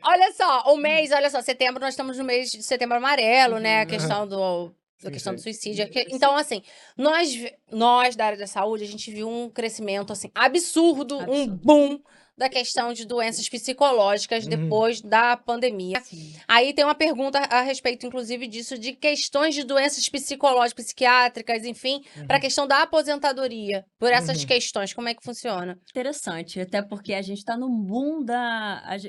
olha só, setembro, nós estamos no mês de setembro amarelo, né? A questão da Sim, questão sim. do suicídio. Então, assim, nós da área da saúde, a gente viu um crescimento, assim, absurdo, um Absurdo. boom da questão de doenças psicológicas depois da pandemia. Sim. Aí tem uma pergunta a respeito, inclusive, disso, de questões de doenças psicológicas, psiquiátricas, enfim, para a questão da aposentadoria, por essas questões. Como é que funciona? Interessante, até porque a gente está no boom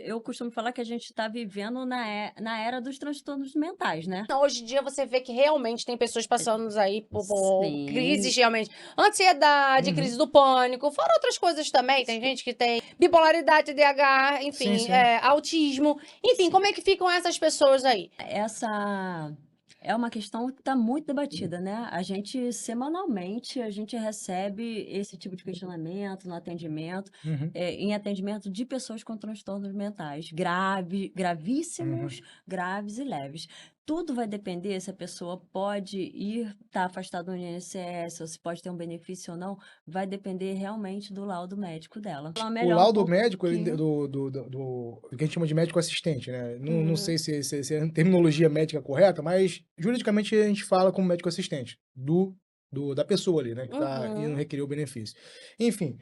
eu costumo falar que a gente está vivendo na era dos transtornos mentais, né? Hoje em dia você vê que realmente tem pessoas passando aí por Sim. crises realmente. Ansiedade, crise do pânico, fora outras coisas também. Tem gente que tem bipolaridade, TDAH, enfim, Sim. autismo. Enfim, como é que ficam essas pessoas aí? Essa é uma questão que está muito debatida, né? A gente, semanalmente, a gente recebe esse tipo de questionamento no atendimento, em atendimento de pessoas com transtornos mentais, gravíssimos, graves e leves. Tudo vai depender se a pessoa pode estar afastada do INSS, ou se pode ter um benefício ou não, vai depender realmente do laudo médico dela. Ela O melhora um laudo médico, ele, pouquinho. do que a gente chama de médico assistente, né? Não sei se é a terminologia médica correta, mas juridicamente a gente fala como médico assistente da pessoa ali, né? Que tá indo requerer o benefício. Enfim,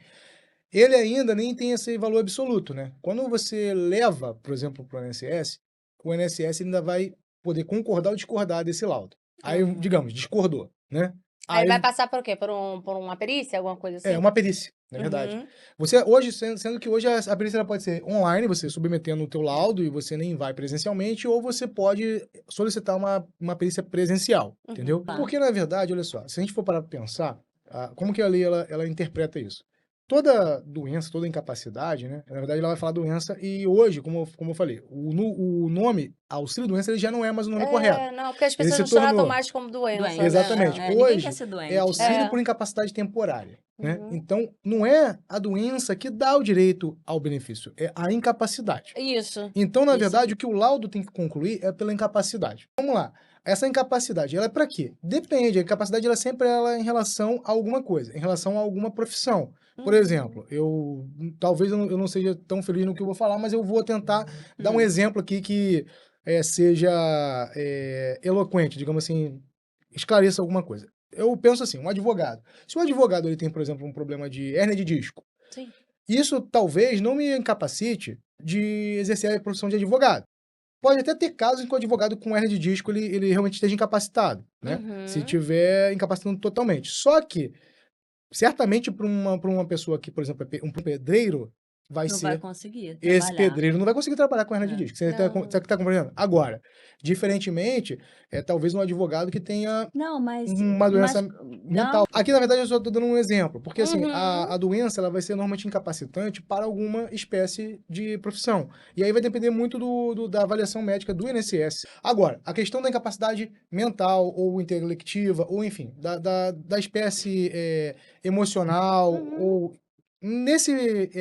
ele ainda nem tem esse valor absoluto, né? Quando você leva, por exemplo, para o INSS ainda vai poder concordar ou discordar desse laudo. Aí, digamos, discordou, né? Aí ele vai Aí passar por quê? Por uma perícia, alguma coisa é assim? uma perícia, na verdade. Você hoje, sendo que hoje a perícia ela pode ser online, você submetendo o teu laudo e você nem vai presencialmente, ou você pode solicitar uma perícia presencial, entendeu? Tá. Porque, na verdade, olha só, se a gente for parar pra pensar, como que a lei ela interpreta isso? Toda doença, toda incapacidade, né? Na verdade, ela vai falar doença e hoje, como eu falei, o nome auxílio-doença ele já não é mais o nome correto. Não, porque as Ele pessoas se nos tratam tornou mais como doença, Doença. exatamente. né? Ninguém quer Hoje ser é doente, né? auxílio por incapacidade temporária, né? Então, não é a doença que dá o direito ao benefício, é a incapacidade. Isso. Então, na Isso verdade, aí. o que o laudo tem que concluir é pela incapacidade. Vamos lá. Essa incapacidade, ela é para quê? Depende. A incapacidade, ela é em relação a alguma coisa, em relação a alguma profissão. Por exemplo, talvez eu não seja tão feliz no que eu vou falar, mas eu vou tentar dar um exemplo aqui que seja eloquente, digamos assim, esclareça alguma coisa. Eu penso assim, um advogado. Se o advogado ele tem, por exemplo, um problema de hérnia de disco, Sim. isso talvez não me incapacite de exercer a profissão de advogado. Pode até ter casos em que o advogado com hérnia de disco ele realmente esteja incapacitado, né? Se tiver incapacitando totalmente. Só que, certamente, para uma pessoa que, por exemplo, um pedreiro, vai Não vai ser conseguir esse trabalhar. pedreiro não vai conseguir trabalhar com hernia de É. disco. Você tá compreendendo? Agora, diferentemente, talvez um advogado que tenha Não, uma doença não, mental. Aqui, na verdade, eu só tô dando um exemplo, porque assim, a doença ela vai ser normalmente incapacitante para alguma espécie de profissão. E aí vai depender muito da avaliação médica do INSS. Agora, a questão da incapacidade mental ou intelectiva, ou enfim, da espécie emocional, ou nesse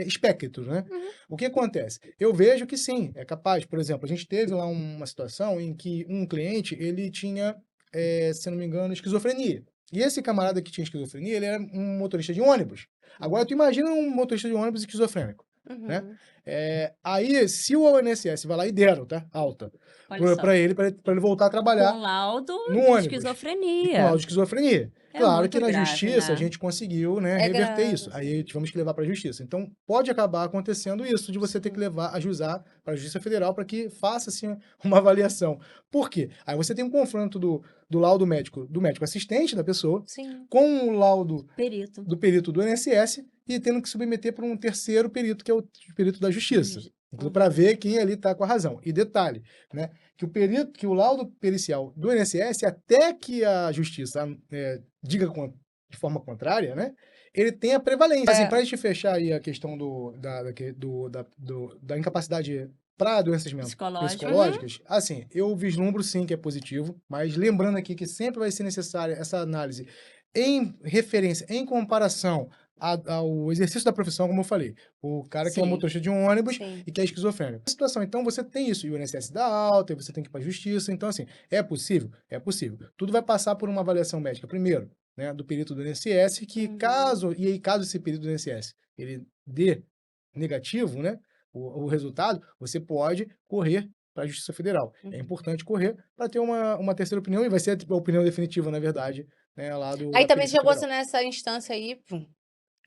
espectro, né? O que acontece? Eu vejo que sim, é capaz. Por exemplo, a gente teve lá uma situação em que um cliente, ele tinha, se eu não me engano, esquizofrenia. E esse camarada que tinha esquizofrenia, ele era um motorista de ônibus. Agora, tu imagina um motorista de ônibus esquizofrênico, né? Aí, se o INSS vai lá e deram, tá? Alta, olha só, pra ele voltar a trabalhar com laudo no de ônibus. E com laudo esquizofrenia. de esquizofrenia. É Claro que muito na grave, justiça a né? gente conseguiu, né, É reverter grave, isso. Aí tivemos que levar para a justiça. Então, pode acabar acontecendo isso, de você ter que levar, ajuizar para a Justiça Federal para que faça, assim, uma avaliação. Por quê? Aí você tem um confronto do laudo médico, do médico assistente da pessoa, Sim. com o laudo Perito. do perito do INSS e tendo que submeter para um terceiro perito, que é o perito da Justiça. Para ver quem ali está com a razão. E detalhe, né, que o laudo pericial do INSS, até que a Justiça diga de forma contrária, né, ele tem a prevalência. Assim, para a gente fechar aí a questão da incapacidade para doenças Psicológico. psicológicas, assim, eu vislumbro sim que é positivo, mas lembrando aqui que sempre vai ser necessária essa análise em referência, em comparação ao exercício da profissão, como eu falei. O cara que é Sim. motorista de um ônibus Sim. e que é esquizofrênico. A situação, então, você tem isso, e o INSS dá alta, e você tem que ir para a justiça. Então, assim, é possível? É possível. Tudo vai passar por uma avaliação médica, primeiro, né, do perito do INSS, que caso esse perito do INSS ele dê negativo, né, o resultado, você pode correr para a Justiça Federal. É importante correr para ter uma terceira opinião, e vai ser a opinião definitiva, na verdade, né, lá Aí da também Perícia chegou Federal. nessa instância aí, pum.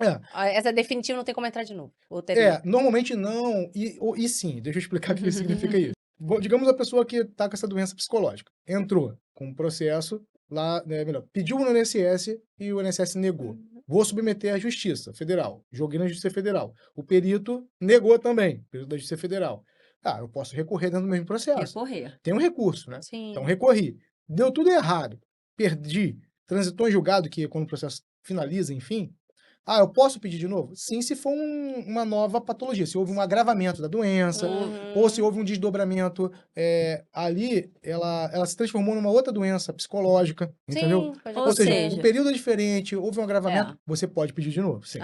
É, Essa definitiva não tem como entrar de novo. Ou teria? normalmente não, e sim, deixa eu explicar o que significa isso. Digamos a pessoa que está com essa doença psicológica, entrou com um processo lá, né, melhor, pediu no INSS e o INSS negou. Vou submeter à Justiça Federal. Joguei na Justiça Federal. O perito negou também, o perito da Justiça Federal. Ah, eu posso recorrer dentro do mesmo processo. Recorrer. Tem um recurso, né? Sim. Então, recorri. Deu tudo errado. Perdi. Transitou em julgado, que é quando o processo finaliza, enfim. Ah, eu posso pedir de novo? Sim, se for uma nova patologia, se houve um agravamento da doença, ou se houve um desdobramento ali, ela se transformou numa outra doença psicológica, entendeu? Sim, pode Ou Ou seja, seja, o período é diferente, houve um agravamento, É. você pode pedir de novo, sim.